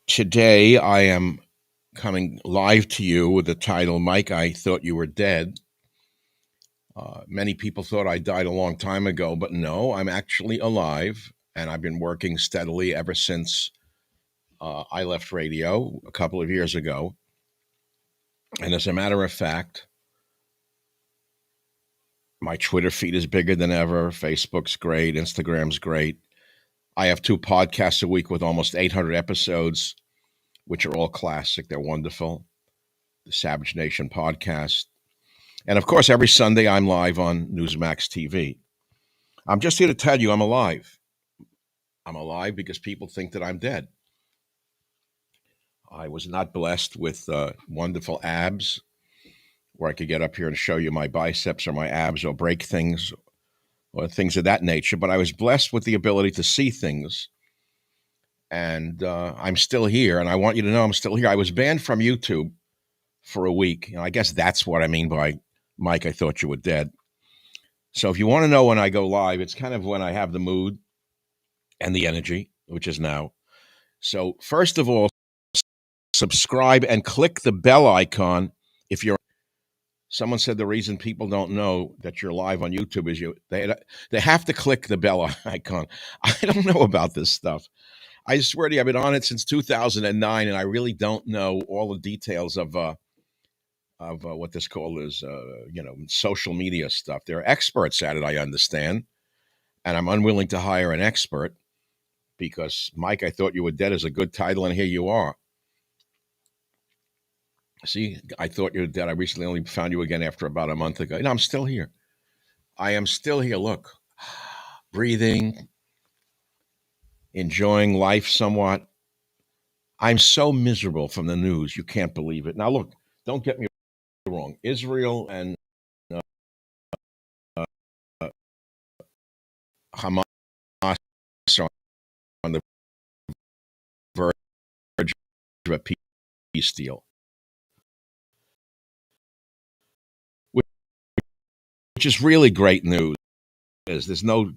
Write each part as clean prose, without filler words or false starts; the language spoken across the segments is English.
Today, I am coming live to you with the title, Mike, I Thought You Were Dead. Many people thought I died a long time ago, but no, I'm actually alive, and I've been working steadily ever since I left radio a couple of years ago. And as a matter of fact, my Twitter feed is bigger than ever. Facebook's great. Instagram's great. I have 2 podcasts a week with almost 800 episodes, which are all classic. They're wonderful. The Savage Nation podcast. And of course, every Sunday I'm live on Newsmax TV. I'm just here to tell you I'm alive. I'm alive because people think that I'm dead. I was not blessed with wonderful abs where I could get up here and show you my biceps or my abs or break things or things of that nature, but I was blessed with the ability to see things. And I'm still here, and I want you to know I'm still here. I was banned from YouTube for a week. I guess that's what I mean by Mike, I thought you were dead. So if you want to know when I go live, it's kind of when I have the mood and the energy, which is now. So first of all, subscribe and click the bell icon if you're. Someone said the reason people don't know that you're live on YouTube is they have to click the bell icon. I don't know about this stuff. I swear to you, I've been on it since 2009, and I really don't know all the details of what this called is, social media stuff. There are experts at it, I understand, and I'm unwilling to hire an expert because Mike, I thought you were dead is a good title, and here you are. See, I thought you were dead. I recently only found you again after about a month ago. No, I'm still here. I am still here. Look, breathing, enjoying life somewhat. I'm so miserable from the news. You can't believe it. Now, look, don't get me wrong. Israel and Hamas are on the verge of a peace deal, which is really great news. There's no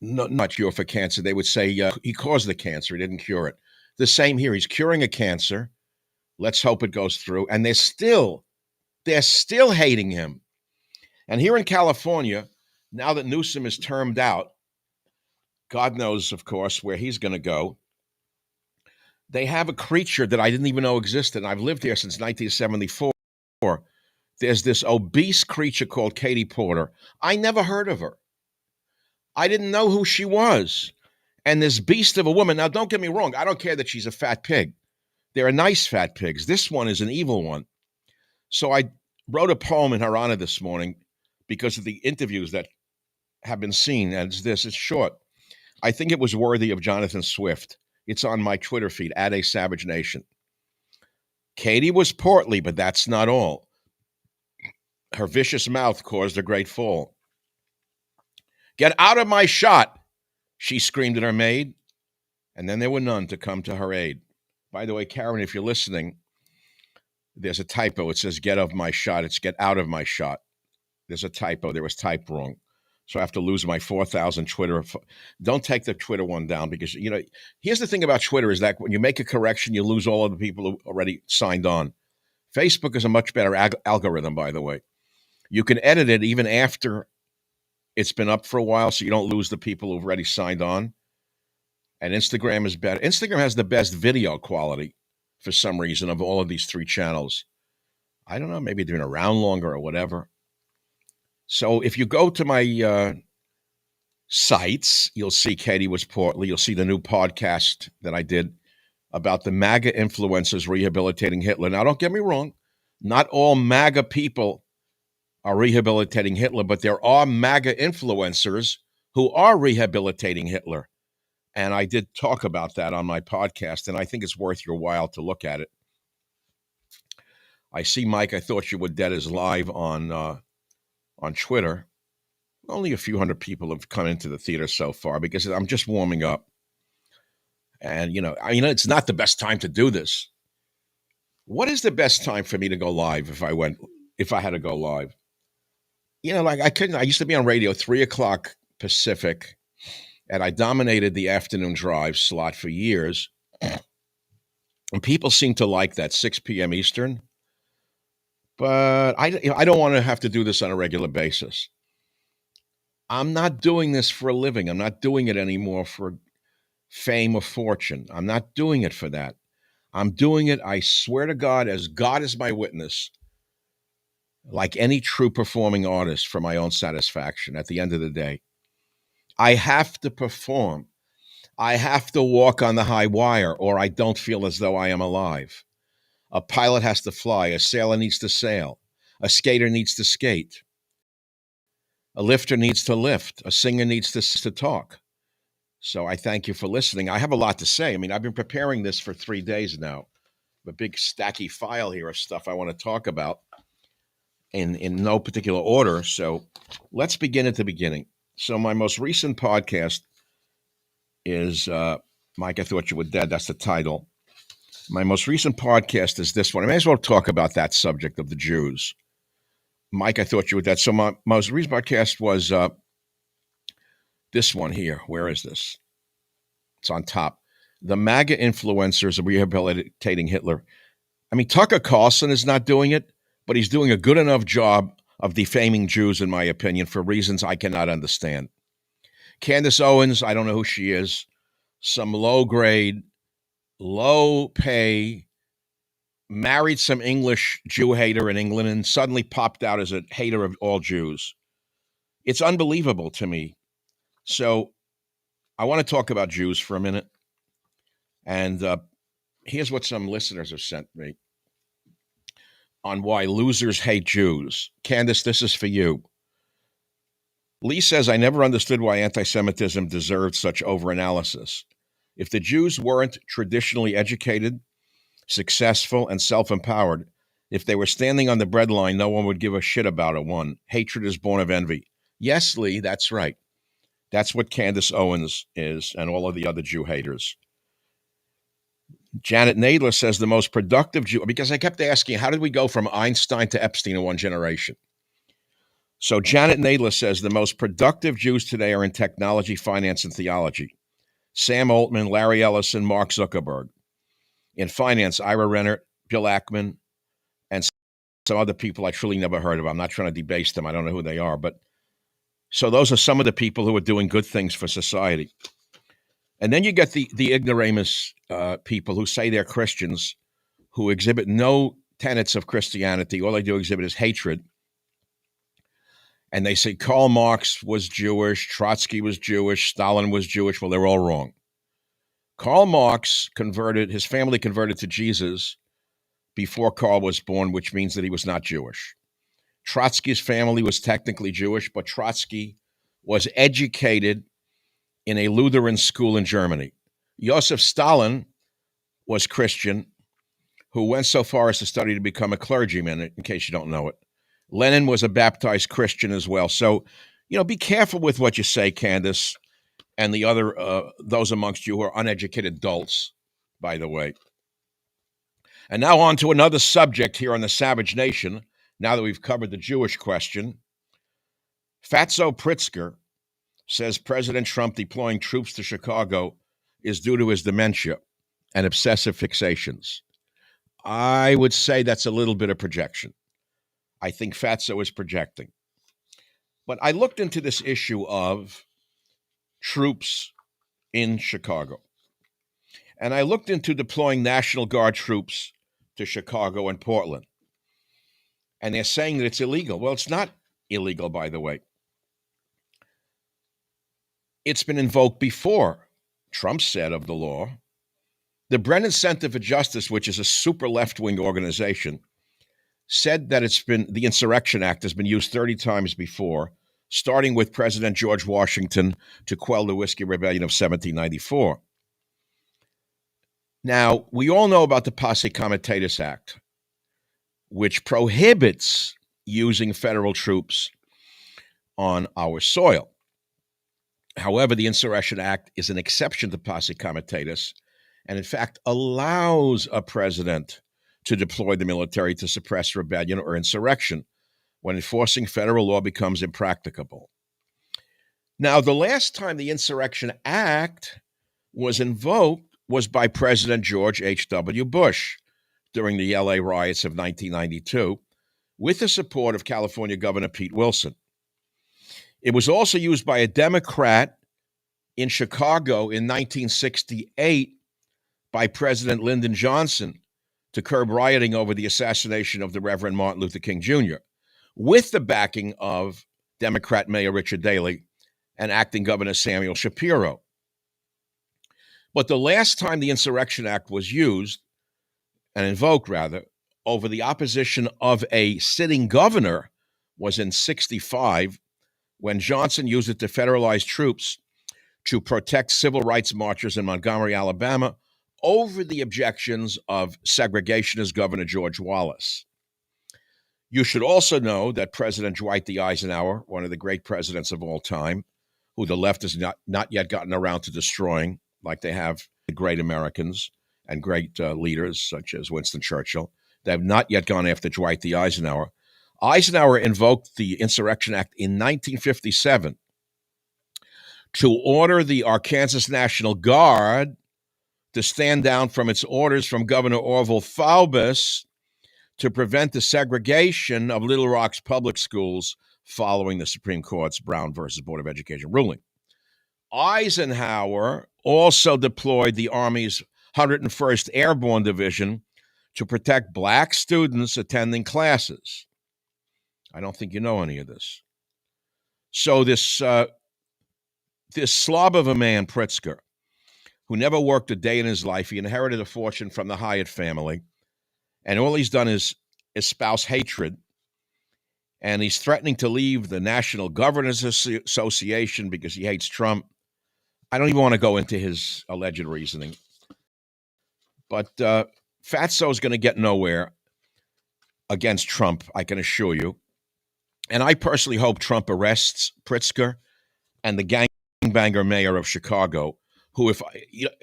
not cure for cancer. They would say he caused the cancer. He didn't cure it. The same here. He's curing a cancer. Let's hope it goes through. And they're still hating him. And here in California, now that Newsom is termed out, God knows, of course, where he's going to go. They have a creature that I didn't even know existed. And I've lived here since 1974. There's this obese creature called Katie Porter. I never heard of her. I didn't know who she was. And this beast of a woman, now don't get me wrong, I don't care that she's a fat pig. There are nice fat pigs. This one is an evil one. So I wrote a poem in her honor this morning because of the interviews that have been seen. And it's short. I think it was worthy of Jonathan Swift. It's on my Twitter feed, @ASavageNation. Katie was portly, but that's not all. Her vicious mouth caused a great fall. Get out of my shot, she screamed at her maid, and then there were none to come to her aid. By the way, Karen, if you're listening, there's a typo. It says get of my shot. It's get out of my shot. There's a typo. There was typed wrong. So I have to lose my 4,000 Twitter. Don't take the Twitter one down because, here's the thing about Twitter is that when you make a correction, you lose all of the people who already signed on. Facebook is a much better algorithm, by the way. You can edit it even after it's been up for a while so you don't lose the people who've already signed on. And Instagram is better. Instagram has the best video quality for some reason of all of these 3 channels. I don't know, maybe they've been around longer or whatever. So if you go to my sites, you'll see Katie was portly. You'll see the new podcast that I did about the MAGA influencers rehabilitating Hitler. Now, don't get me wrong. Not all MAGA people are rehabilitating Hitler, but there are MAGA influencers who are rehabilitating Hitler. And I did talk about that on my podcast, and I think it's worth your while to look at it. I see Mike, I thought you were dead is live on Twitter. Only a few hundred people have come into the theater so far because I'm just warming up. And, it's not the best time to do this. What is the best time for me to go live if I had to go live? I used to be on radio 3 o'clock Pacific, And I dominated the afternoon drive slot for years. And people seem to like that 6 p.m. Eastern. But I don't want to have to do this on a regular basis. I'm not doing this for a living. I'm not doing it anymore for fame or fortune. I'm not doing it for that. I'm doing it, I swear to God is my witness, like any true performing artist, for my own satisfaction at the end of the day. I have to perform. I have to walk on the high wire, or I don't feel as though I am alive. A pilot has to fly. A sailor needs to sail. A skater needs to skate. A lifter needs to lift. A singer needs to talk. So I thank you for listening. I have a lot to say. I mean, I've been preparing this for 3 days now. A big stacky file here of stuff I want to talk about in no particular order. So let's begin at the beginning. So my most recent podcast is Mike, I Thought You Were Dead. That's the title. My most recent podcast is this one. I may as well talk about that subject of the Jews. Mike, I Thought You Were Dead. So my most recent podcast was this one here. Where is this? It's on top. The MAGA influencers are rehabilitating Hitler. I mean, Tucker Carlson is not doing it, but he's doing a good enough job of defaming Jews, in my opinion, for reasons I cannot understand. Candace Owens, I don't know who she is, some low grade, low pay, married some English Jew hater in England and suddenly popped out as a hater of all Jews. It's unbelievable to me. So I want to talk about Jews for a minute. And here's what some listeners have sent me on why losers hate Jews. Candace, this is for you. Lee says, I never understood why anti-Semitism deserved such overanalysis. If the Jews weren't traditionally educated, successful, and self-empowered, if they were standing on the breadline, no one would give a shit about it. One, hatred is born of envy. Yes, Lee, that's right. That's what Candace Owens is and all of the other Jew haters. Janet Nadler says the most productive Jew, because I kept asking, how did we go from Einstein to Epstein in one generation? So Janet Nadler says the most productive Jews today are in technology, finance, and theology. Sam Altman, Larry Ellison, Mark Zuckerberg. In finance, Ira Renner, Bill Ackman, and some other people I truly never heard of. I'm not trying to debase them. I don't know who they are. But so those are some of the people who are doing good things for society. And then you get the ignoramus people who say they're Christians, who exhibit no tenets of Christianity. All they do exhibit is hatred. And they say Karl Marx was Jewish, Trotsky was Jewish, Stalin was Jewish. Well, they're all wrong. Karl Marx his family converted to Jesus before Karl was born, which means that he was not Jewish. Trotsky's family was technically Jewish, but Trotsky was educated in a Lutheran school in Germany. Joseph Stalin was Christian, who went so far as to study to become a clergyman, in case you don't know it. Lenin was a baptized Christian as well. So, be careful with what you say, Candace, and the other, those amongst you who are uneducated adults, by the way. And now on to another subject here on the Savage Nation, now that we've covered the Jewish question. Fatso Pritzker says President Trump deploying troops to Chicago is due to his dementia and obsessive fixations. I would say that's a little bit of projection. I think Fatso is projecting. But I looked into this issue of troops in Chicago. And I looked into deploying National Guard troops to Chicago and Portland. And they're saying that it's illegal. Well, it's not illegal, by the way. It's been invoked before. Trump said of the law. The Brennan Center for Justice, which is a super left-wing organization, said that the Insurrection Act has been used 30 times before, starting with President George Washington to quell the Whiskey Rebellion of 1794. Now, we all know about the Posse Comitatus Act, which prohibits using federal troops on our soil. However, the Insurrection Act is an exception to Posse Comitatus, and in fact allows a president to deploy the military to suppress rebellion or insurrection when enforcing federal law becomes impracticable. Now, the last time the Insurrection Act was invoked was by President George H.W. Bush during the LA riots of 1992 with the support of California Governor Pete Wilson. It was also used by a Democrat in Chicago in 1968 by President Lyndon Johnson to curb rioting over the assassination of the Reverend Martin Luther King Jr., with the backing of Democrat Mayor Richard Daley and acting Governor Samuel Shapiro. But the last time the Insurrection Act was used, and invoked rather, over the opposition of a sitting governor was in 1965, when Johnson used it to federalize troops to protect civil rights marchers in Montgomery, Alabama, over the objections of segregationist Governor George Wallace. You should also know that President Dwight D. Eisenhower, one of the great presidents of all time, who the left has not yet gotten around to destroying, like they have the great Americans and great leaders such as Winston Churchill, they have not yet gone after Dwight D. Eisenhower. Eisenhower invoked the Insurrection Act in 1957 to order the Arkansas National Guard to stand down from its orders from Governor Orville Faubus to prevent the segregation of Little Rock's public schools following the Supreme Court's Brown versus Board of Education ruling. Eisenhower also deployed the Army's 101st Airborne Division to protect black students attending classes. I don't think you know any of this. So this slob of a man, Pritzker, who never worked a day in his life, he inherited a fortune from the Hyatt family, and all he's done is espouse hatred, and he's threatening to leave the National Governors Association because he hates Trump. I don't even want to go into his alleged reasoning. But Fatso's going to get nowhere against Trump, I can assure you. And I personally hope Trump arrests Pritzker and the gangbanger mayor of Chicago, who,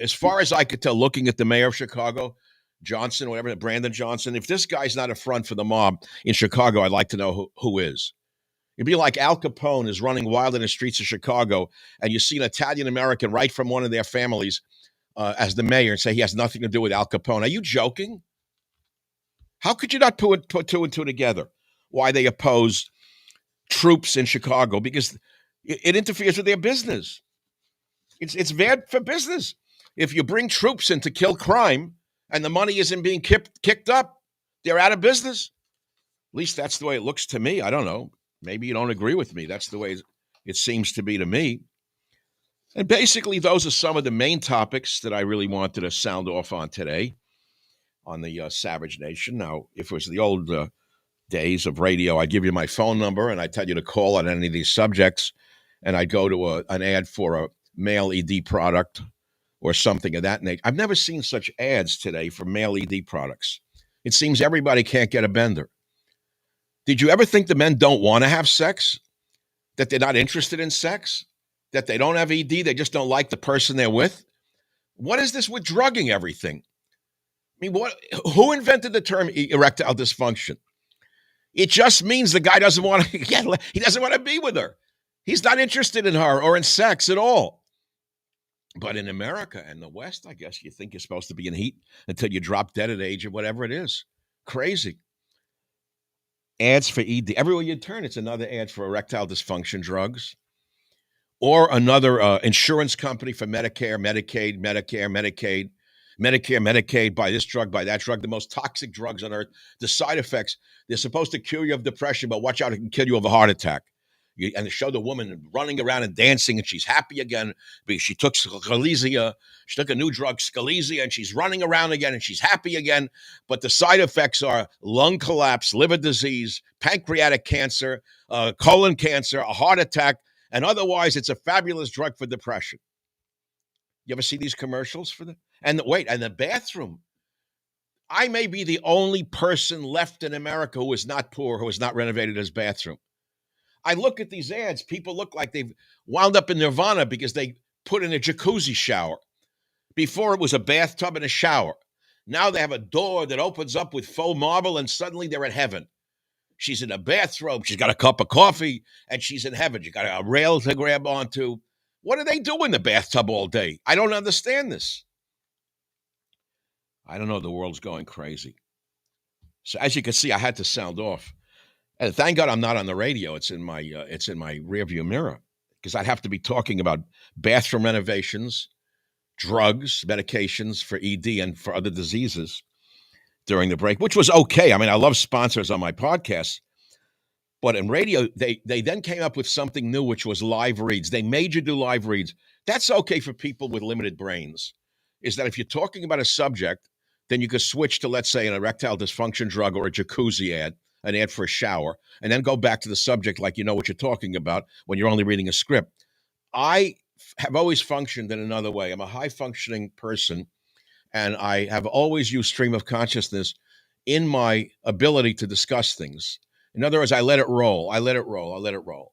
as far as I could tell, looking at the mayor of Chicago, Johnson, whatever, Brandon Johnson, if this guy's not a front for the mob in Chicago, I'd like to know who is. It'd be like Al Capone is running wild in the streets of Chicago, and you see an Italian-American right from one of their families as the mayor and say he has nothing to do with Al Capone. Are you joking? How could you not put two and two together? Why they oppose troops in Chicago? Because it interferes with their business. It's bad for business. If you bring troops in to kill crime and the money isn't being kicked up, they're out of business. At least that's the way it looks to me. I don't know. Maybe you don't agree with me. That's the way it seems to be to me. And basically, those are some of the main topics that I really wanted to sound off on today on the Savage Nation. Now, if it was the old days of radio, I'd give you my phone number and I'd tell you to call on any of these subjects, and I'd go to an ad for a male ED product or something of that nature. I've never seen such ads today for male ED products. It seems everybody can't get a bender. Did you ever think the men don't want to have sex? That they're not interested in sex? That they don't have ED? They just don't like the person they're with? What is this with drugging everything? I mean, who invented the term erectile dysfunction? It just means the guy doesn't want to he doesn't want to be with her. He's not interested in her or in sex at all. But in America and the West, I guess you think you're supposed to be in heat until you drop dead at age of whatever it is. Crazy. Ads for ED. Everywhere you turn, it's another ad for erectile dysfunction drugs. Or another insurance company for Medicare, Medicaid, Medicare, Medicaid, Medicare, Medicaid, buy this drug, buy that drug, the most toxic drugs on earth. The side effects, they're supposed to cure you of depression, but watch out, it can kill you of a heart attack. And they show the woman running around and dancing, and she's happy again because she took Scalezia. She took a new drug, Scalezia, and she's running around again, and she's happy again. But the side effects are lung collapse, liver disease, pancreatic cancer, colon cancer, a heart attack, and otherwise it's a fabulous drug for depression. You ever see these commercials for the? And the bathroom. I may be the only person left in America who is not poor, who has not renovated his bathroom. I look at these ads, people look like they've wound up in nirvana because they put in a jacuzzi shower. Before it was a bathtub and a shower. Now they have a door that opens up with faux marble and suddenly they're in heaven. She's in a bathrobe. She's got a cup of coffee, and she's in heaven. She got a rail to grab onto. What do they do in the bathtub all day? I don't understand this. I don't know. The world's going crazy. So as you can see, I had to sound off. And thank God I'm not on the radio. It's in my rearview mirror because I'd have to be talking about bathroom renovations, drugs, medications for ED and for other diseases during the break, which was okay. I mean, I love sponsors on my podcast, but in radio, they then came up with something new, which was live reads. They made you do live reads. That's okay for people with limited brains. Is that if you're talking about a subject, then you could switch to, let's say, an erectile dysfunction drug or a jacuzzi ad, an ad for a shower, and then go back to the subject like you know what you're talking about when you're only reading a script. I have always functioned in another way. I'm a high-functioning person, and I have always used stream of consciousness in my ability to discuss things. In other words, I let it roll. I let it roll. I let it roll.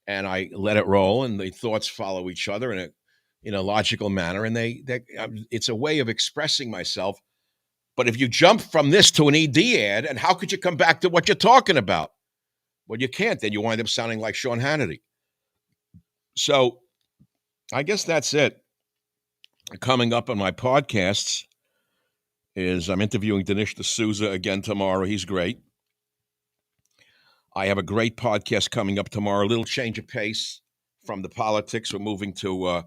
And I let it roll, and the thoughts follow each other in a logical manner, and it's a way of expressing myself. But if you jump from this to an ED ad, and how could you come back to what you're talking about? Well, you can't. Then you wind up sounding like Sean Hannity. So I guess that's it. Coming up on my podcasts is I'm interviewing Dinesh D'Souza again tomorrow. He's great. I have a great podcast coming up tomorrow, a little change of pace from the politics. We're moving to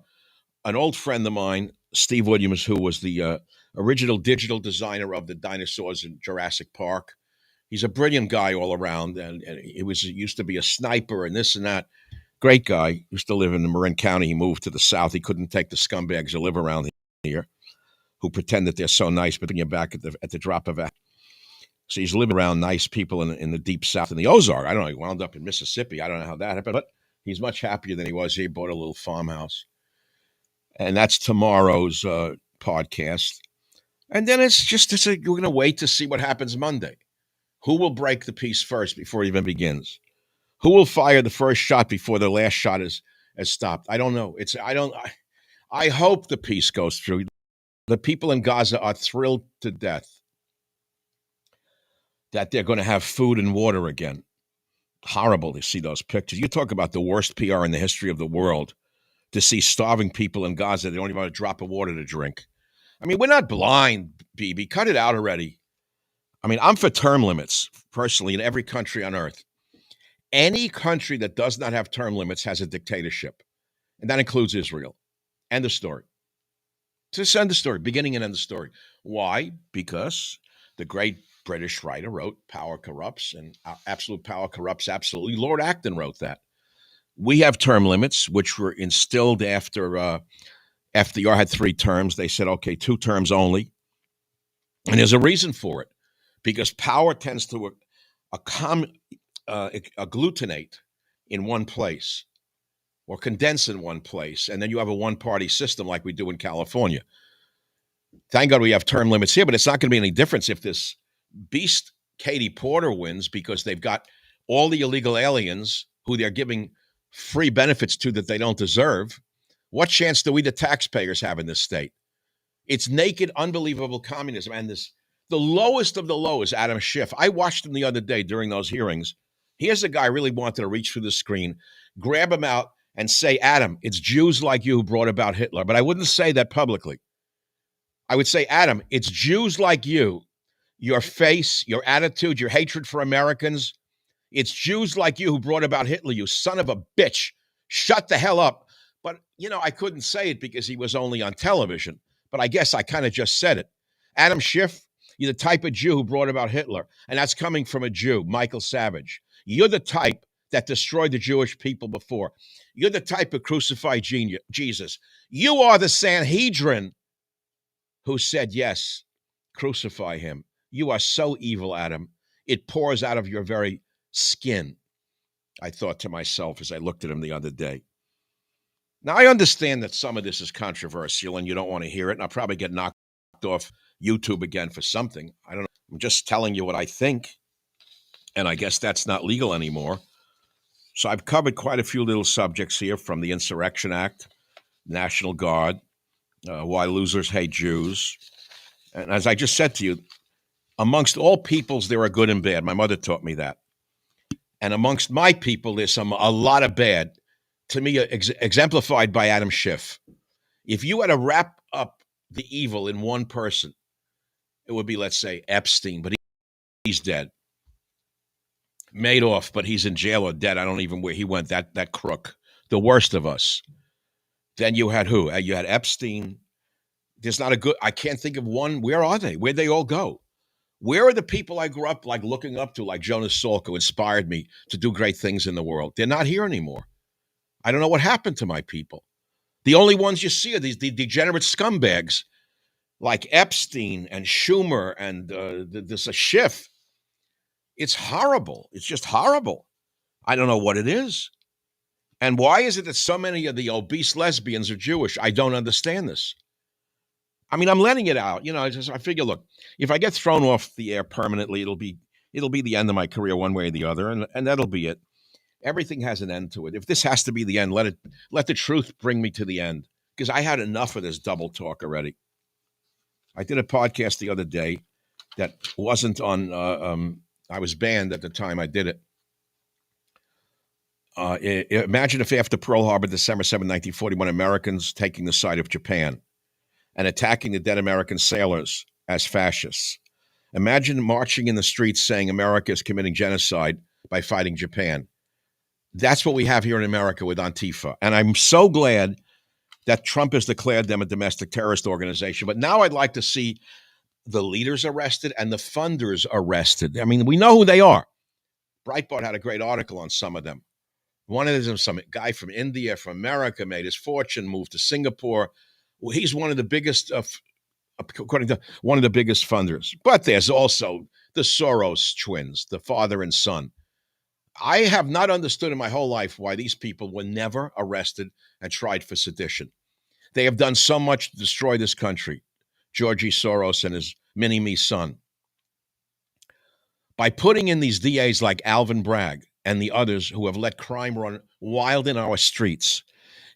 an old friend of mine, Steve Williams, who was the original digital designer of the dinosaurs in Jurassic Park. He's a brilliant guy all around, and he used to be a sniper and this and that. Great guy. Used to live in Marin County. He moved to the south. He couldn't take the scumbags who live around here, who pretend that they're so nice, but bring you back at the drop of a. So he's living around nice people in the deep south in the Ozark. I don't know. He wound up in Mississippi. I don't know how that happened, but he's much happier than he was. He bought a little farmhouse, and that's tomorrow's podcast. And then we're going to wait to see what happens Monday. Who will break the peace first before it even begins? Who will fire the first shot before the last shot is stopped? I don't know. I hope the peace goes through. The people in Gaza are thrilled to death that they're going to have food and water again. Horrible to see those pictures. You talk about the worst PR in the history of the world, to see starving people in Gaza. They don't even have a drop of water to drink. I mean, we're not blind, BB. Cut it out already. I mean, I'm for term limits, personally, in every country on earth. Any country that does not have term limits has a dictatorship, and that includes Israel. End of story. Just end the story, beginning and end the story. Why? Because the great British writer wrote Power Corrupts, and Absolute Power Corrupts Absolutely. Lord Acton wrote that. We have term limits, which were instilled after FDR had 3 terms. They said, okay, 2 terms only. And there's a reason for it, because power tends to agglutinate in one place or condense in one place. And then you have a one-party system like we do in California. Thank God we have term limits here, but it's not going to be any difference if this beast Katie Porter wins, because they've got all the illegal aliens who they're giving free benefits to that they don't deserve. What chance do we, the taxpayers, have in this state? It's naked, unbelievable communism. And the lowest of the low is Adam Schiff. I watched him the other day during those hearings. Here's a guy I really wanted to reach through the screen, grab him out and say, Adam, it's Jews like you who brought about Hitler. But I wouldn't say that publicly. I would say, Adam, it's Jews like you, your face, your attitude, your hatred for Americans. It's Jews like you who brought about Hitler, you son of a bitch. Shut the hell up. But, I couldn't say it because he was only on television. But I guess I kind of just said it. Adam Schiff, you're the type of Jew who brought about Hitler. And that's coming from a Jew, Michael Savage. You're the type that destroyed the Jewish people before. You're the type of crucified Jesus. You are the Sanhedrin who said, yes, crucify him. You are so evil, Adam. It pours out of your very skin, I thought to myself as I looked at him the other day. Now, I understand that some of this is controversial and you don't want to hear it, and I'll probably get knocked off YouTube again for something. I don't know. I'm just telling you what I think, and I guess that's not legal anymore. So I've covered quite a few little subjects here, from the Insurrection Act, National Guard, why losers hate Jews. And as I just said to you, amongst all peoples, there are good and bad. My mother taught me that. And amongst my people, there's a lot of bad. To me, exemplified by Adam Schiff. If you had to wrap up the evil in one person, it would be, let's say, Epstein, but he's dead. Madoff, but he's in jail or dead. I don't even where he went. That crook, the worst of us. Then you had who? You had Epstein. There's not a good. I can't think of one. Where are they? Where'd they all go? Where are the people I grew up like looking up to, like Jonas Salk, who inspired me to do great things in the world? They're not here anymore. I don't know what happened to my people. The only ones you see are these degenerate scumbags like Epstein and Schumer and this Schiff. It's horrible. It's just horrible. I don't know what it is. And why is it that so many of the obese lesbians are Jewish? I don't understand this. I mean, I'm letting it out. I figure, look, if I get thrown off the air permanently, it'll be the end of my career one way or the other, and that'll be it. Everything has an end to it. If this has to be the end, let the truth bring me to the end, because I had enough of this double talk already. I did a podcast the other day that wasn't on. I was banned at the time I did it. Imagine if after Pearl Harbor, December 7, 1941, Americans taking the side of Japan and attacking the dead American sailors as fascists. Imagine marching in the streets saying America is committing genocide by fighting Japan. That's what we have here in America with Antifa. And I'm so glad that Trump has declared them a domestic terrorist organization. But now I'd like to see the leaders arrested and the funders arrested. I mean, we know who they are. Breitbart had a great article on some of them. One of them, some guy from India, from America, made his fortune, moved to Singapore. Well, he's one of the biggest, according to one of the biggest funders. But there's also the Soros twins, the father and son. I have not understood in my whole life why these people were never arrested and tried for sedition. They have done so much to destroy this country, Georgie Soros and his mini-me son. By putting in these DAs like Alvin Bragg and the others who have let crime run wild in our streets,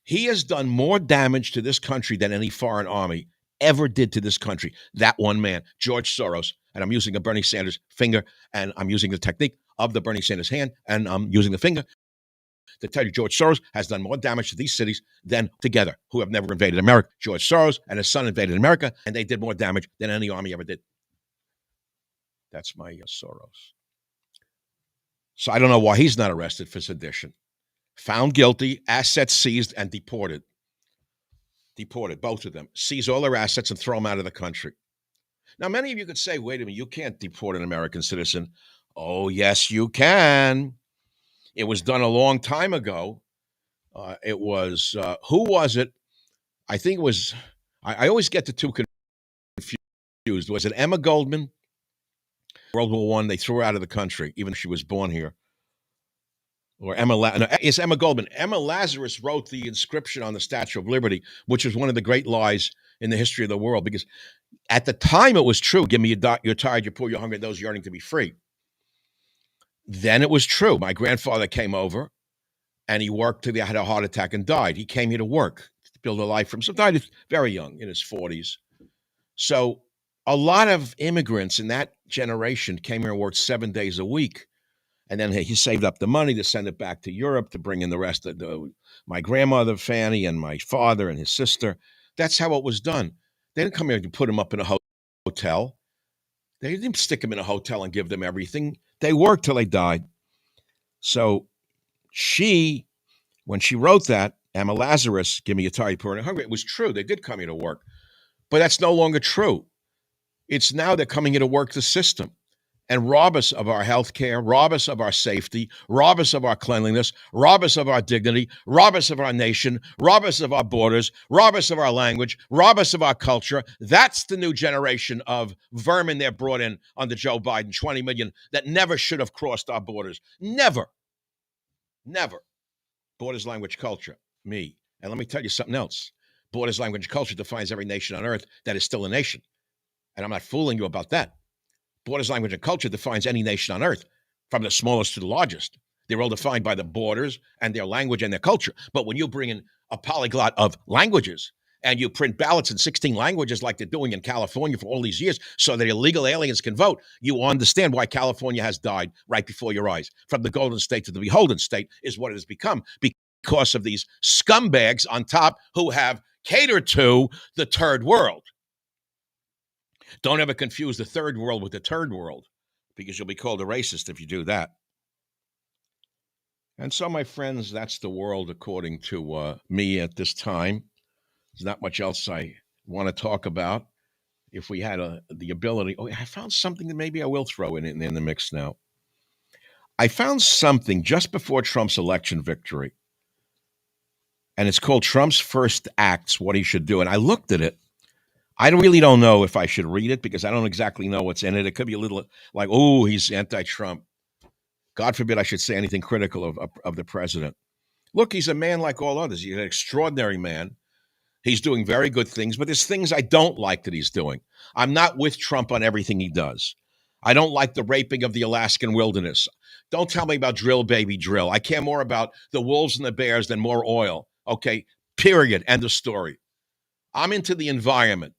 he has done more damage to this country than any foreign army ever did to this country. That one man, George Soros, and I'm using a Bernie Sanders finger, and I'm using the technique of the Bernie Sanders hand, and I'm using the finger to tell you George Soros has done more damage to these cities than together, who have never invaded America. George Soros and his son invaded America, and they did more damage than any army ever did. That's my Soros. So I don't know why he's not arrested for sedition. Found guilty, assets seized, and deported. Deported, both of them. Seize all their assets and throw them out of the country. Now, many of you could say, wait a minute, you can't deport an American citizen. Oh, yes, you can. It was done a long time ago. It was, who was it? I think it was, I always get the two confused. Was it Emma Goldman? World War I, they threw her out of the country, even if she was born here. Or it's Emma Goldman. Emma Lazarus wrote the inscription on the Statue of Liberty, which is one of the great lies in the history of the world, because at the time it was true. Give me you're tired, you're poor, you're hungry, those yearning to be free. Then it was true. My grandfather came over and he worked till he had a heart attack and died. He came here to work, to build a life for himself. Died very young, in his 40s. So a lot of immigrants in that generation came here and worked 7 days a week. And then he saved up the money to send it back to Europe to bring in the rest of my grandmother, Fanny, and my father and his sister. That's how it was done. They didn't come here to put them up in a hotel. They didn't stick them in a hotel and give them everything. They worked till they died. So when she wrote that, Emma Lazarus, give me a tired, poor, and hungry, it was true. They did come here to work. But that's no longer true. It's now they're coming here to work the system and rob us of our health care, rob us of our safety, rob us of our cleanliness, rob us of our dignity, rob us of our nation, rob us of our borders, rob us of our language, rob us of our culture. That's the new generation of vermin they're brought in under Joe Biden, 20 million, that never should have crossed our borders. Never. Never. Borders, language, culture. Me. And let me tell you something else. Borders, language, culture defines every nation on earth that is still a nation. And I'm not fooling you about that. Borders, language, and culture defines any nation on earth, from the smallest to the largest. They're all defined by the borders and their language and their culture. But when you bring in a polyglot of languages and you print ballots in 16 languages like they're doing in California for all these years so that illegal aliens can vote, you understand why California has died right before your eyes. From the golden state to the beholden state is what it has become because of these scumbags on top who have catered to the third world. Don't ever confuse the third world with the third world, because you'll be called a racist if you do that. And so, my friends, that's the world according to me at this time. There's not much else I want to talk about. If we had the ability, I found something that maybe I will throw in the mix now. I found something just before Trump's election victory, and it's called Trump's First Acts, What He Should Do. And I looked at it. I really don't know if I should read it because I don't exactly know what's in it. It could be a little like, oh, he's anti-Trump. God forbid I should say anything critical of the president. Look, he's a man like all others. He's an extraordinary man. He's doing very good things, but there's things I don't like that he's doing. I'm not with Trump on everything he does. I don't like the raping of the Alaskan wilderness. Don't tell me about drill, baby, drill. I care more about the wolves and the bears than more oil. Okay, period. End of story. I'm into the environment.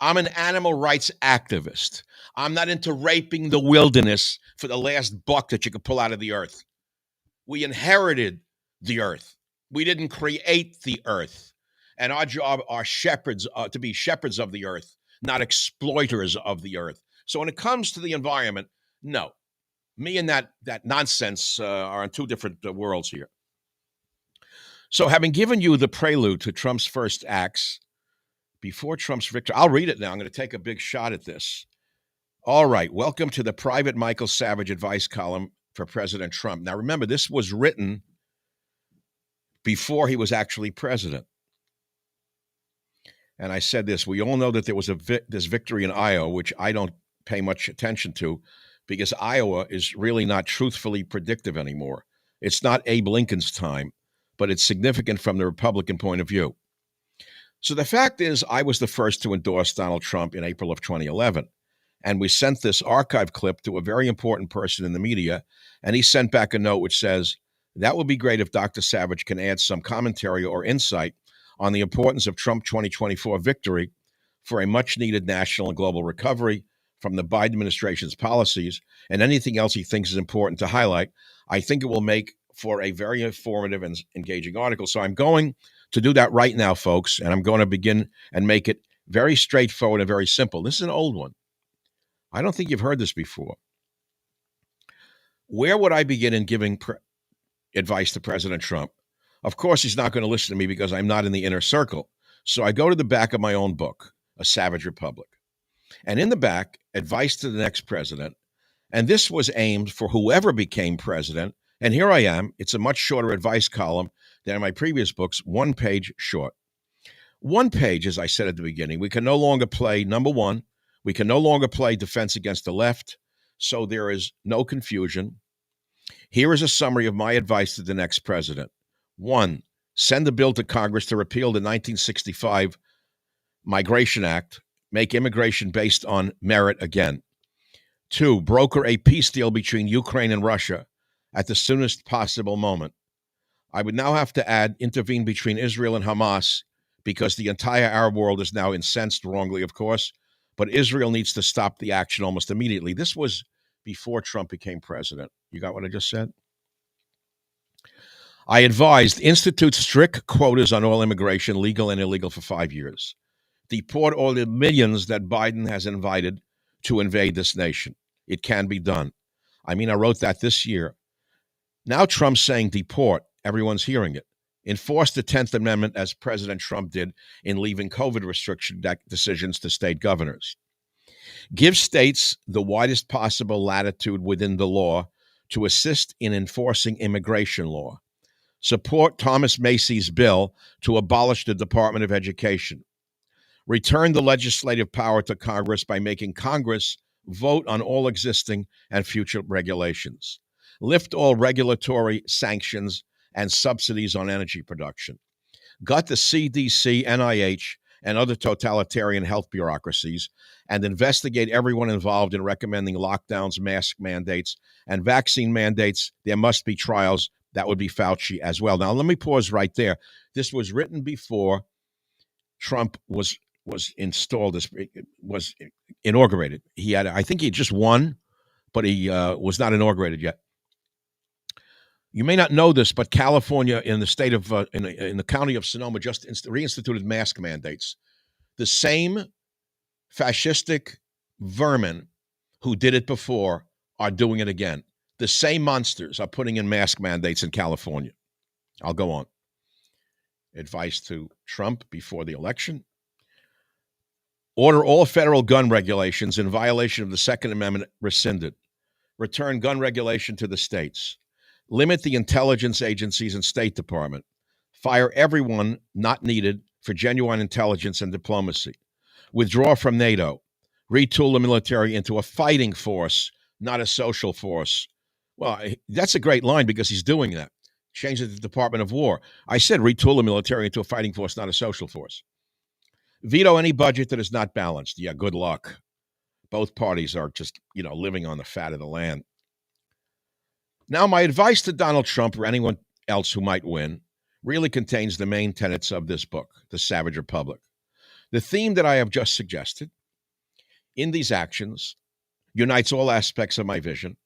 I'm an animal rights activist. I'm not into raping the wilderness for the last buck that you could pull out of the earth. We inherited the earth. We didn't create the earth. And our job are shepherds, to be shepherds of the earth, not exploiters of the earth. So when it comes to the environment, no. Me and that nonsense are on two different worlds here. So having given you the prelude to Trump's first acts, before Trump's victory, I'll read it now. I'm going to take a big shot at this. All right. Welcome to the Private Michael Savage advice column for President Trump. Now, remember, this was written before he was actually president. And I said this, we all know that there was this victory in Iowa, which I don't pay much attention to because Iowa is really not truthfully predictive anymore. It's not Abe Lincoln's time, but it's significant from the Republican point of view. So the fact is, I was the first to endorse Donald Trump in April of 2011. And we sent this archive clip to a very important person in the media. And he sent back a note which says, that would be great if Dr. Savage can add some commentary or insight on the importance of Trump 2024 victory for a much needed national and global recovery from the Biden administration's policies and anything else he thinks is important to highlight. I think it will make for a very informative and engaging article. So I'm going to do that right now, folks, and I'm going to begin and make it very straightforward and very simple. This is an old one. I don't think you've heard this before. Where would I begin in giving advice to President Trump? Of course, he's not going to listen to me because I'm not in the inner circle. So I go to the back of my own book, A Savage Republic. And in the back, advice to the next president. And this was aimed for whoever became president. And here I am. It's a much shorter advice column than in my previous books, 1 page short. 1 page, as I said at the beginning, we can no longer play, number one, we can no longer play defense against the left, so there is no confusion. Here is a summary of my advice to the next president. 1, send a bill to Congress to repeal the 1965 Migration Act, make immigration based on merit again. 2, broker a peace deal between Ukraine and Russia at the soonest possible moment. I would now have to add intervene between Israel and Hamas because the entire Arab world is now incensed, wrongly, of course, but Israel needs to stop the action almost immediately. This was before Trump became president. You got what I just said? I advised institute strict quotas on all immigration, legal and illegal, for 5 years. Deport all the millions that Biden has invited to invade this nation. It can be done. I mean, I wrote that this year. Now Trump's saying deport. Everyone's hearing it. Enforce the 10th Amendment as President Trump did in leaving COVID restriction decisions to state governors. Give states the widest possible latitude within the law to assist in enforcing immigration law. Support Thomas Macy's bill to abolish the Department of Education. Return the legislative power to Congress by making Congress vote on all existing and future regulations. Lift all regulatory sanctions and subsidies on energy production. Gut the CDC, NIH, and other totalitarian health bureaucracies and investigate everyone involved in recommending lockdowns, mask mandates, and vaccine mandates. There must be trials. That would be Fauci as well. Now, let me pause right there. This was written before Trump was installed as was inaugurated. He had, I think, he just won, but he was not inaugurated yet. You may not know this, but California, in the state of in the county of Sonoma, just reinstituted mask mandates. The same fascistic vermin who did it before are doing it again. The same monsters are putting in mask mandates in California. I'll go on. Advice to Trump before the election: order all federal gun regulations in violation of the Second Amendment rescinded. Return gun regulation to the states. Limit the intelligence agencies and State Department. Fire everyone not needed for genuine intelligence and diplomacy. Withdraw from NATO. Retool the military into a fighting force, not a social force. Well, that's a great line because he's doing that. Change the Department of War. I said retool the military into a fighting force, not a social force. Veto any budget that is not balanced. Yeah, good luck. Both parties are just, living on the fat of the land. Now, my advice to Donald Trump or anyone else who might win really contains the main tenets of this book, The Savage Republic. The theme that I have just suggested in these actions unites all aspects of my vision,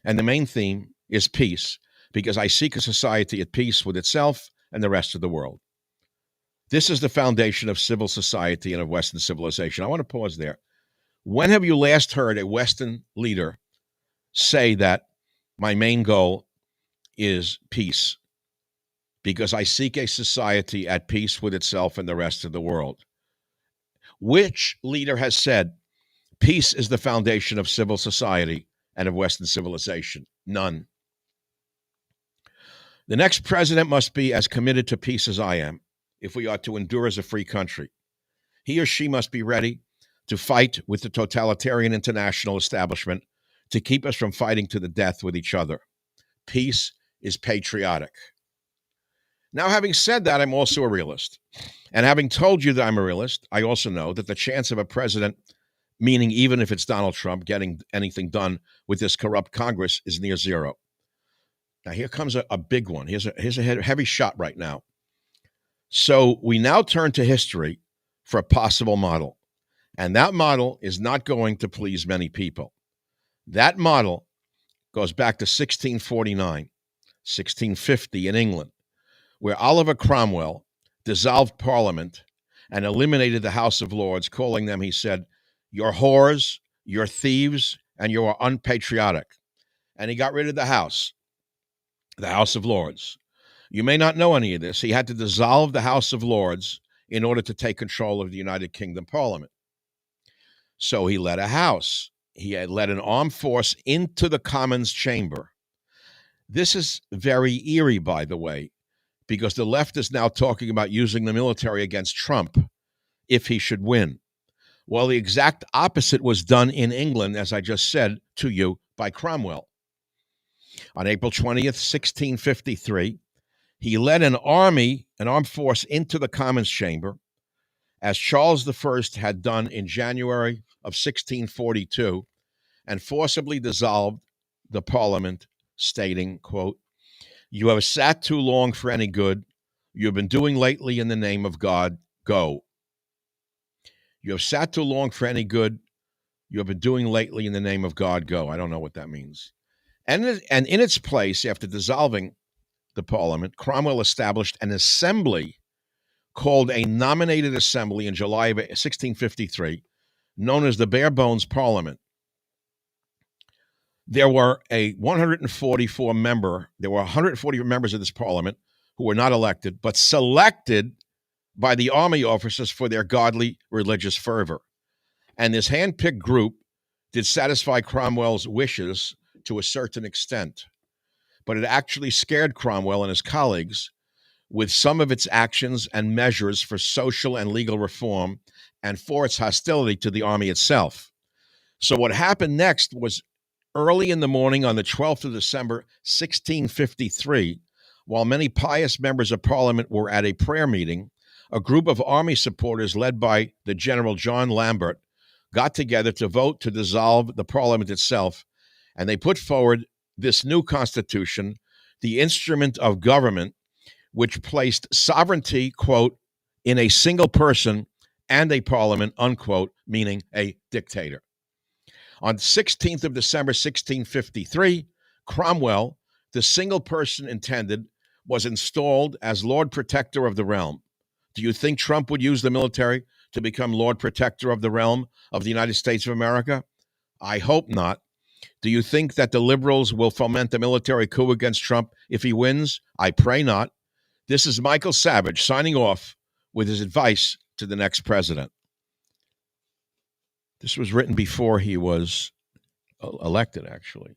and the main theme is peace, because I seek a society at peace with itself and the rest of the world. This is the foundation of civil society and of Western civilization. I want to pause there. When have you last heard a Western leader say that my main goal is peace, because I seek a society at peace with itself and the rest of the world? Which leader has said peace is the foundation of civil society and of Western civilization? None. The next president must be as committed to peace as I am if we are to endure as a free country. He or she must be ready to fight with the totalitarian international establishment to keep us from fighting to the death with each other. Peace is patriotic. Now, having said that, I'm also a realist. And having told you that I'm a realist, I also know that the chance of a president, meaning even if it's Donald Trump, getting anything done with this corrupt Congress is near zero. Now, here comes a big one. Here's a heavy shot right now. So we now turn to history for a possible model. And that model is not going to please many people. That model goes back to 1649, 1650 in England, where Oliver Cromwell dissolved Parliament and eliminated the House of Lords, calling them, he said, "You're whores, you're thieves, and you are unpatriotic." And he got rid of the House of Lords. You may not know any of this. He had to dissolve the House of Lords in order to take control of the United Kingdom Parliament. So he led a house. He had led an armed force into the Commons chamber. This is very eerie, by the way, because the left is now talking about using the military against Trump if he should win. Well, the exact opposite was done in England, as I just said to you, by Cromwell. On April 20th, 1653, he led an armed force into the Commons chamber, as Charles I had done in January of 1642, and forcibly dissolved the Parliament, stating, quote, "You have sat too long for any good. You have been doing lately in the name of God. Go." You have sat too long for any good. You have been doing lately in the name of God. Go. I don't know what that means. And in its place, after dissolving the Parliament, Cromwell established an assembly called a nominated assembly in July of 1653, known as the Bare Bones Parliament. There were 144 members of this parliament who were not elected, but selected by the army officers for their godly religious fervor. And this hand-picked group did satisfy Cromwell's wishes to a certain extent. But it actually scared Cromwell and his colleagues with some of its actions and measures for social and legal reform and for its hostility to the army itself. So what happened next was early in the morning on the 12th of December, 1653, while many pious members of Parliament were at a prayer meeting, a group of army supporters led by the General John Lambert got together to vote to dissolve the Parliament itself, and they put forward this new constitution, the instrument of government, which placed sovereignty, quote, in a single person and a parliament, unquote, meaning a dictator. On 16th of December, 1653, Cromwell, the single person intended, was installed as Lord Protector of the realm. Do you think Trump would use the military to become Lord Protector of the realm of the United States of America? I hope not. Do you think that the liberals will foment a military coup against Trump if he wins? I pray not. This is Michael Savage signing off with his advice to the next president. This was written before he was elected, actually,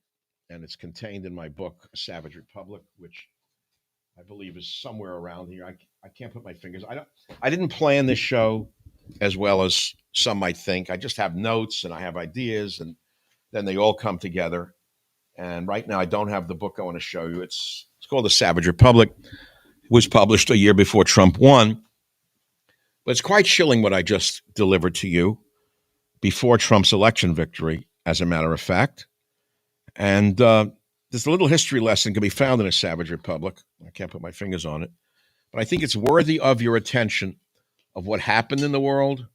and it's contained in my book, Savage Republic, which I believe is somewhere around here. I can't put my fingers. I didn't plan this show as well as some might think. I just have notes and I have ideas, and then they all come together. And right now, I don't have the book I want to show you. It's called The Savage Republic. It was published a year before Trump won. But it's quite chilling what I just delivered to you before Trump's election victory, as a matter of fact. And there's a little history lesson can be found in A Savage Republic. I can't put my fingers on it. But I think it's worthy of your attention of what happened in the world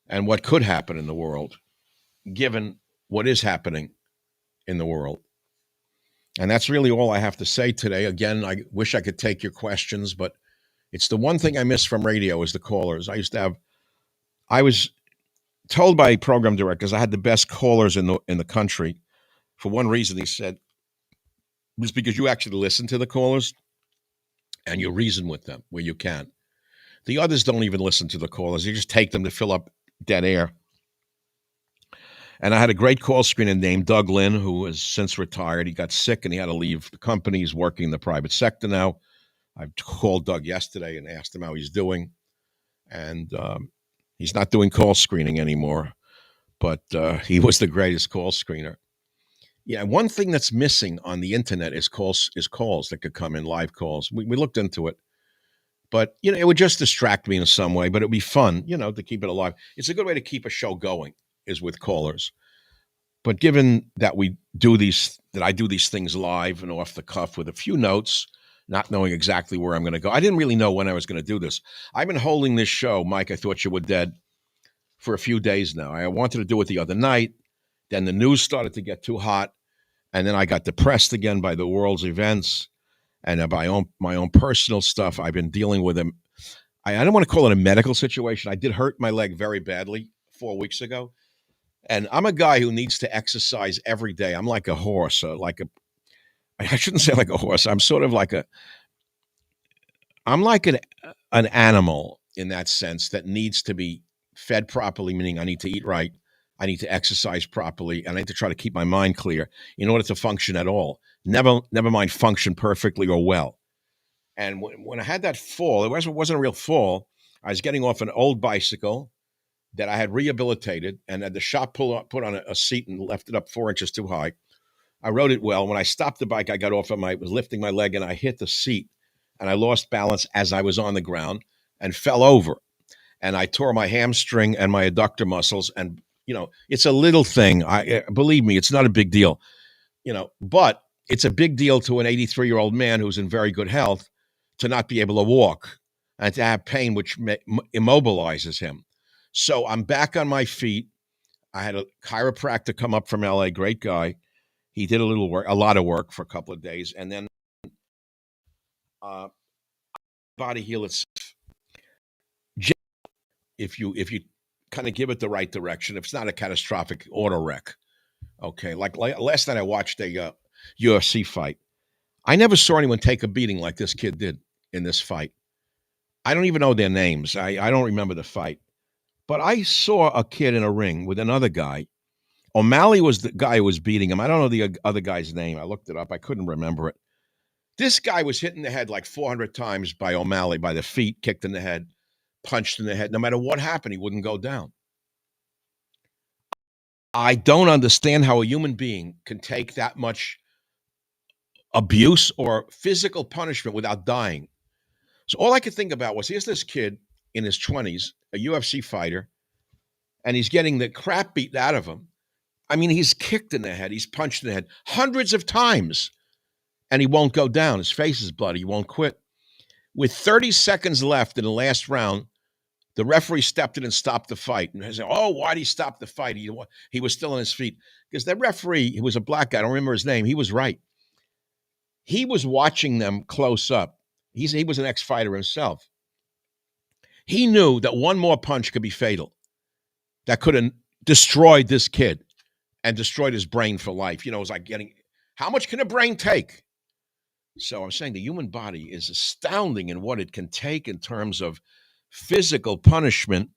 and what could happen in the world, given what is happening in the world. And that's really all I have to say today. Again, I wish I could take your questions, but it's the one thing I miss from radio is the callers. I was told by program directors I had the best callers in the country. For one reason, he said, was because you actually listen to the callers and you reason with them where you can. The others don't even listen to the callers. You just take them to fill up dead air. And I had a great call screener named Doug Lynn, who has since retired. He got sick and he had to leave the company. He's working in the private sector now. I called Doug yesterday and asked him how he's doing. And he's not doing call screening anymore, but he was the greatest call screener. Yeah, one thing that's missing on the internet is calls that could come in, live calls. We looked into it. But, it would just distract me in some way, but it would be fun, to keep it alive. It's a good way to keep a show going is with callers. But given that I do these things live and off the cuff with a few notes, not knowing exactly where I'm going to go. I didn't really know when I was going to do this. I've been holding this show, Mike, I Thought You Were Dead, for a few days now. I wanted to do it the other night. Then the news started to get too hot. And then I got depressed again by the world's events and by my own personal stuff. I've been dealing with them. I don't want to call it a medical situation. I did hurt my leg very badly 4 weeks ago. And I'm a guy who needs to exercise every day. I'm like a horse, I shouldn't say like a horse. I'm sort of I'm like an animal in that sense that needs to be fed properly, meaning I need to eat right. I need to exercise properly, and I need to try to keep my mind clear in order to function at all. Never mind function perfectly or well. And when I had that fall, it wasn't a real fall. I was getting off an old bicycle that I had rehabilitated and had the shop put on a seat and left it up 4 inches too high. I rode it well. When I stopped the bike, I got off and I was lifting my leg and I hit the seat and I lost balance as I was on the ground and fell over. And I tore my hamstring and my adductor muscles. And, it's a little thing. Believe me, it's not a big deal, but it's a big deal to an 83-year-old man who's in very good health to not be able to walk and to have pain, which immobilizes him. So I'm back on my feet. I had a chiropractor come up from LA, great guy. He did a lot of work for a couple of days, and then body heal itself. If you kind of give it the right direction, if it's not a catastrophic auto wreck, okay. Like last night, I watched a UFC fight. I never saw anyone take a beating like this kid did in this fight. I don't even know their names. I don't remember the fight, but I saw a kid in a ring with another guy. O'Malley was the guy who was beating him. I don't know the other guy's name. I looked it up. I couldn't remember it. This guy was hit in the head like 400 times by O'Malley, by the feet, kicked in the head, punched in the head. No matter what happened, he wouldn't go down. I don't understand how a human being can take that much abuse or physical punishment without dying. So all I could think about was, here's this kid in his 20s, a UFC fighter, and he's getting the crap beaten out of him. I mean, he's kicked in the head. He's punched in the head hundreds of times, and he won't go down. His face is bloody. He won't quit. With 30 seconds left in the last round, The referee stepped in and stopped the fight. And I said, "Oh, why did he stop the fight? He was still on his feet." Because the referee, he was a black guy, I don't remember his name, he was right. He was watching them close up. He was an ex-fighter himself. He knew that one more punch could be fatal, that could have destroyed this kid and destroyed his brain for life. It was like how much can a brain take? So I'm saying the human body is astounding in what it can take in terms of physical punishment.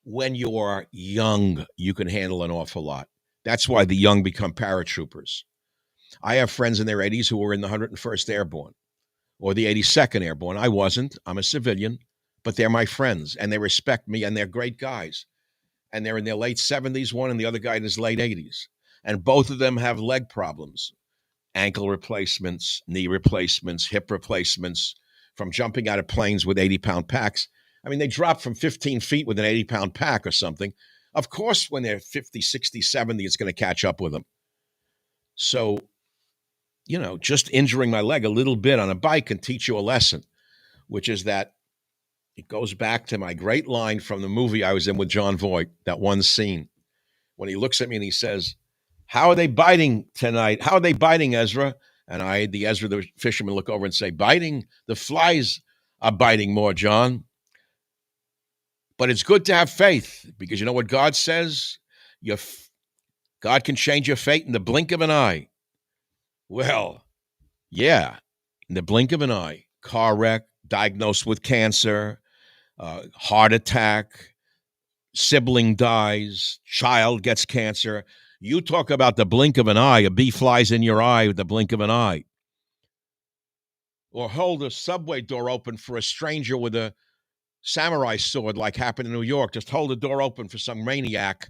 When you are young, you can handle an awful lot. That's why the young become paratroopers. I have friends in their 80s who were in the 101st Airborne or the 82nd Airborne. I wasn't. I'm a civilian, but they're my friends, and they respect me, and they're great guys. And they're in their late 70s, one, and the other guy in his late 80s. And both of them have leg problems, ankle replacements, knee replacements, hip replacements from jumping out of planes with 80-pound packs. I mean, they drop from 15 feet with an 80-pound pack or something. Of course, when they're 50, 60, 70, it's going to catch up with them. So, just injuring my leg a little bit on a bike can teach you a lesson, which is that it goes back to my great line from the movie I was in with John Voight, that one scene when he looks at me and he says, "How are they biting tonight? How are they biting, Ezra?" And the Ezra the fisherman, look over and say, "Biting? The flies are biting more, John. But it's good to have faith, because you know what God says? God can change your fate in the blink of an eye." Well, yeah, in the blink of an eye. Car wreck, diagnosed with cancer, heart attack, sibling dies, child gets cancer. You talk about the blink of an eye, a bee flies in your eye with the blink of an eye. Or hold a subway door open for a stranger with a samurai sword, like happened in New York. Just hold the door open for some maniac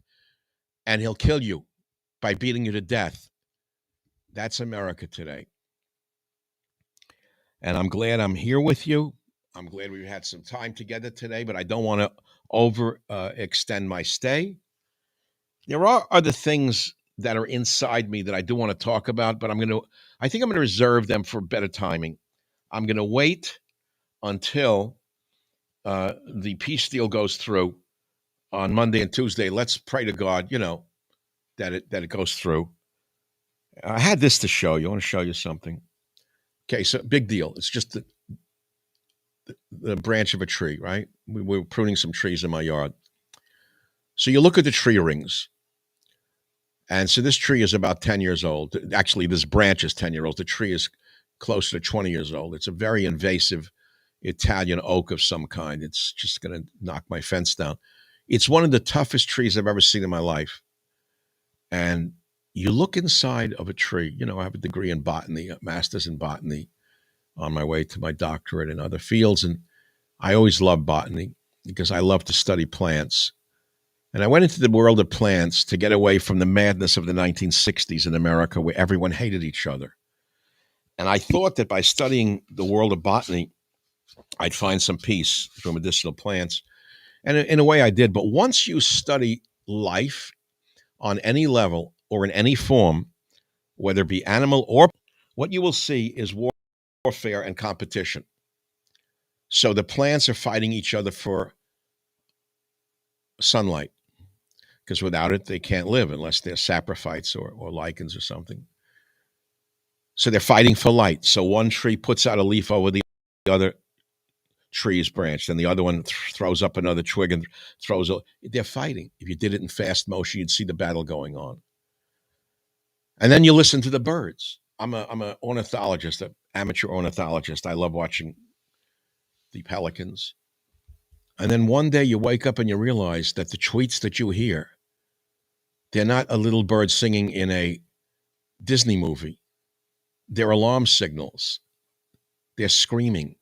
and he'll kill you by beating you to death. That's America today. And I'm glad I'm here with you. I'm glad we had some time together today, but I don't want to extend my stay. There are other things that are inside me that I do want to talk about, but I think I'm going to reserve them for better timing. I'm going to wait until the peace deal goes through on Monday and Tuesday. Let's pray to God, that it goes through. I had this to show you. I want to show you something. Okay, so big deal. It's just the branch of a tree, right? We were pruning some trees in my yard. So you look at the tree rings. And so this tree is about 10 years old. Actually, this branch is 10 years old. The tree is closer to 20 years old. It's a very invasive Italian oak of some kind. It's just going to knock my fence down. It's one of the toughest trees I've ever seen in my life. And you look inside of a tree. I have a degree in botany, a master's in botany, on my way to my doctorate in other fields. And I always loved botany because I love to study plants. And I went into the world of plants to get away from the madness of the 1960s in America, where everyone hated each other. And I thought that by studying the world of botany, I'd find some peace through medicinal plants. And in a way I did. But once you study life on any level or in any form, whether it be animal or, what you will see is warfare and competition. So the plants are fighting each other for sunlight, because without it, they can't live unless they're saprophytes or lichens or something. So they're fighting for light. So one tree puts out a leaf over the other tree's branch, and the other one throws up another twig and they're fighting. If you did it in fast motion, you'd see the battle going on. And then you listen to the birds. I'm an ornithologist, an amateur ornithologist. I love watching the pelicans. And then one day you wake up and you realize that the tweets that you hear, they're not a little bird singing in a Disney movie. They're alarm signals. They're screaming.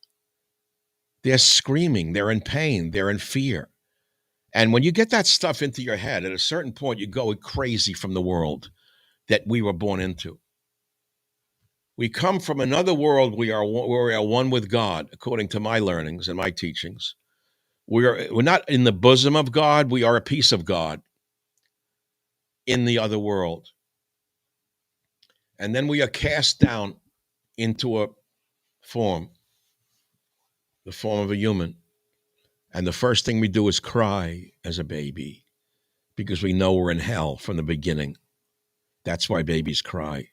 They're screaming. They're in pain. They're in fear. And when you get that stuff into your head, at a certain point, you go crazy from the world that we were born into. We come from another world. We are one with God, according to my learnings and my teachings. We're not in the bosom of God. We are a piece of God in the other world. And then we are cast down into a form, the form of a human. And the first thing we do is cry as a baby because we know we're in hell from the beginning. That's why babies cry,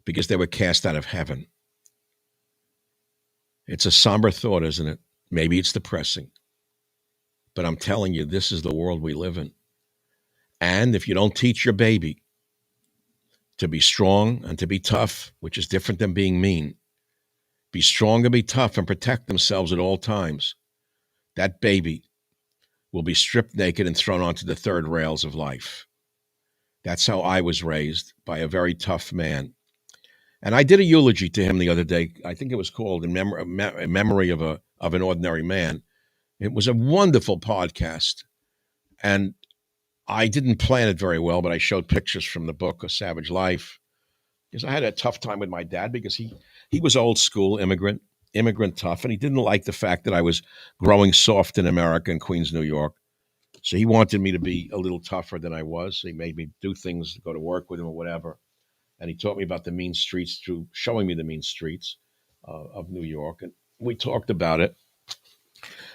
because they were cast out of heaven. It's a somber thought, isn't it? Maybe it's depressing. But I'm telling you, this is the world we live in. And if you don't teach your baby to be strong and to be tough, which is different than being mean, be strong and be tough and protect themselves at all times, that baby will be stripped naked and thrown onto the third rails of life. That's how I was raised, by a very tough man. And I did a eulogy to him the other day. I think it was called In Memory of an Ordinary Man. It was a wonderful podcast. And I didn't plan it very well, but I showed pictures from the book, A Savage Life, because I had a tough time with my dad because he was old school immigrant tough, and he didn't like the fact that I was growing soft in America, in Queens, New York. So he wanted me to be a little tougher than I was. So he made me do things, go to work with him or whatever. And he taught me about the mean streets through showing me the mean streets of New York. And we talked about it.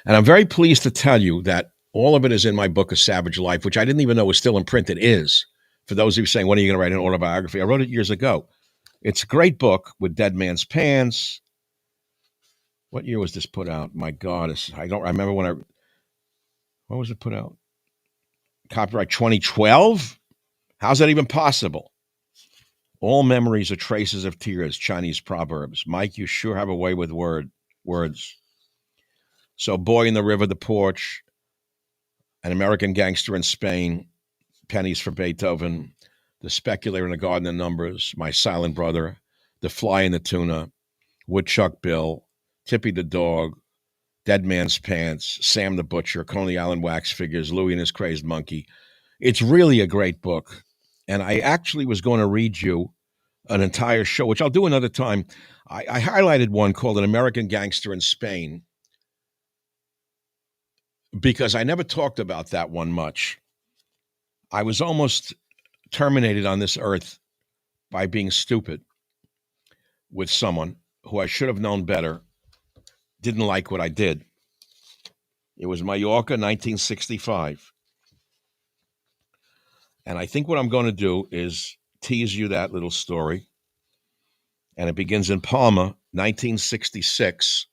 And I'm very pleased to tell you that all of it is in my book, A Savage Life, which I didn't even know was still in print. It is. For those of you saying, when are you going to write an autobiography? I wrote it years ago. It's a great book with Dead Man's Pants. What year was this put out? My God, I don't remember when was it put out? Copyright 2012? How's that even possible? All memories are traces of tears, Chinese proverbs. Mike, you sure have a way with words. So, Boy in the River, The Porch, An American Gangster in Spain, Pennies for Beethoven, The Speculator in the Garden of Numbers, My Silent Brother, The Fly and the Tuna, Woodchuck Bill, Tippy the Dog, Dead Man's Pants, Sam the Butcher, Coney Island Wax Figures, Louie and His Crazed Monkey. It's really a great book. And I actually was going to read you an entire show, which I'll do another time. I highlighted one called An American Gangster in Spain because I never talked about that one much. I was almost terminated on this earth by being stupid with someone who I should have known better, didn't like what I did. It was Mallorca, 1965. And I think what I'm going to do is tease you that little story. And it begins in Palma, 1966.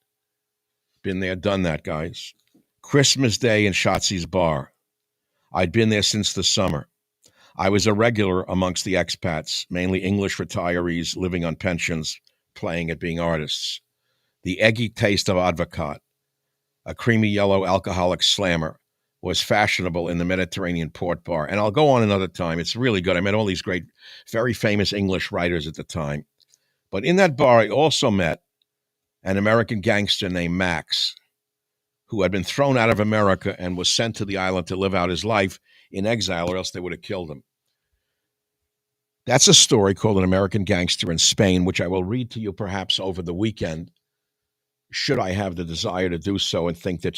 Been there, done that, guys. Christmas Day in Schatzi's Bar. I'd been there since the summer. I was a regular amongst the expats, mainly English retirees living on pensions, playing at being artists. The eggy taste of Advocat, a creamy yellow alcoholic slammer, was fashionable in the Mediterranean port bar. And I'll go on another time. It's really good. I met all these great, very famous English writers at the time. But in that bar, I also met an American gangster named Max, who had been thrown out of America and was sent to the island to live out his life in exile, or else they would have killed him. That's a story called An American Gangster in Spain, which I will read to you perhaps over the weekend, should I have the desire to do so and think that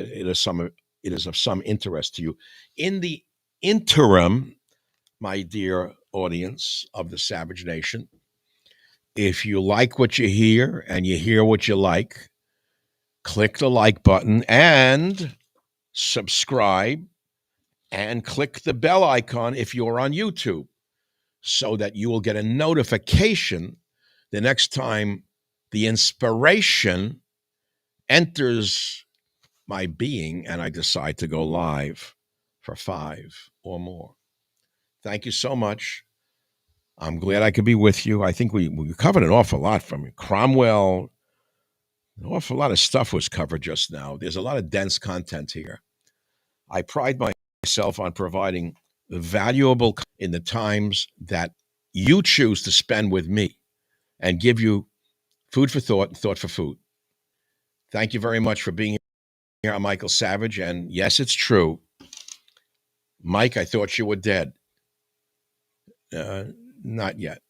it is of some interest to you. In the interim, my dear audience of the Savage Nation, if you like what you hear and you hear what you like, click the like button and subscribe and click the bell icon if you're on YouTube so that you will get a notification the next time the inspiration enters my being and I decide to go live for 5 or more. Thank you so much. I'm glad I could be with you. I think we covered an awful lot from Cromwell. An awful lot of stuff was covered just now. There's a lot of dense content here. I pride myself on providing valuable in the times that you choose to spend with me and give you food for thought and thought for food. Thank you very much for being here. I'm Michael Savage, and yes, it's true. Mike, I thought you were dead. Not yet.